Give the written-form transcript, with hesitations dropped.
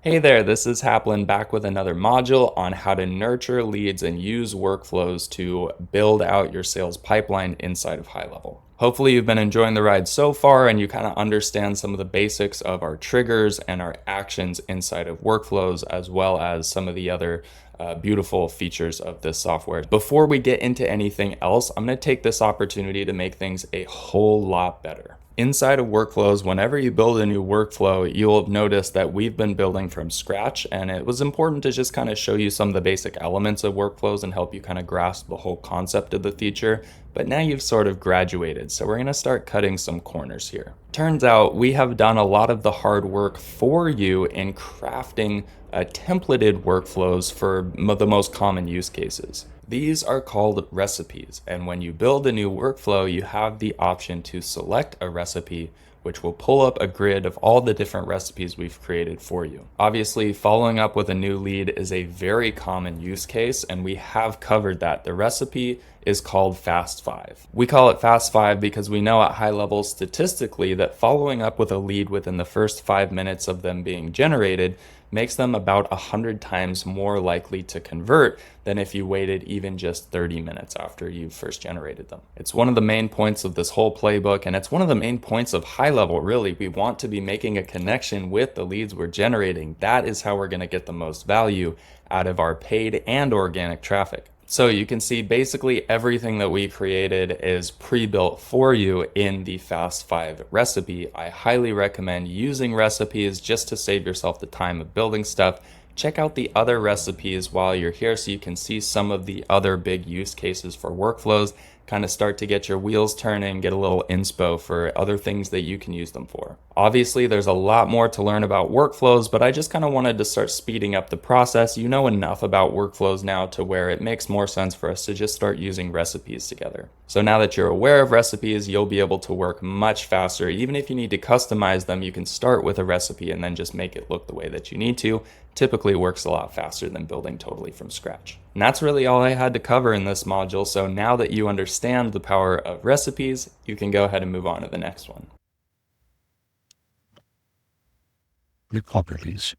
Hey there, this is Haplin back with another module on how to nurture leads and use workflows to build out your sales pipeline inside of High Level. Hopefully, you've been enjoying the ride so far and you kind of understand some of the basics of our triggers and our actions inside of workflows, as well as some of the other beautiful features of this software. Before we get into anything else, I'm going to take this opportunity to make things a whole lot better. Inside of workflows, whenever you build a new workflow, you'll have noticed that we've been building from scratch, and it was important to just kind of show you some of the basic elements of workflows and help you kind of grasp the whole concept of the feature. But now you've sort of graduated, so we're going to start cutting some corners here. Turns out we have done a lot of the hard work for you in crafting templated workflows for the most common use cases. These are called recipes, and when you build a new workflow, you have the option to select a recipe, which will pull up a grid of all the different recipes we've created for you. Obviously, following up with a new lead is a very common use case, and we have covered that. The recipe is called Fast 5. We call it Fast 5 because we know at High Level statistically that following up with a lead within the first 5 minutes of them being generated makes them about 100 times more likely to convert than if you waited even just 30 minutes after you first generated them. It's one of the main points of this whole playbook, and it's one of the main points of High Level, really. We want to be making a connection with the leads we're generating. That is how we're going to get the most value out of our paid and organic traffic. So you can see basically everything that we created is pre-built for you in the Fast 5 recipe. I highly recommend using recipes just to save yourself the time of building stuff. Check out the other recipes while you're here so you can see some of the other big use cases for workflows, kind of start to get your wheels turning, get a little inspo for other things that you can use them for. Obviously, there's a lot more to learn about workflows, but I just kind of wanted to start speeding up the process. You know enough about workflows now to where it makes more sense for us to just start using recipes together. So now that you're aware of recipes, you'll be able to work much faster. Even if you need to customize them, you can start with a recipe and then just make it look the way that you need to. Typically works a lot faster than building totally from scratch. And that's really all I had to cover in this module. So now that you understand the power of recipes, you can go ahead and move on to the next one. Properties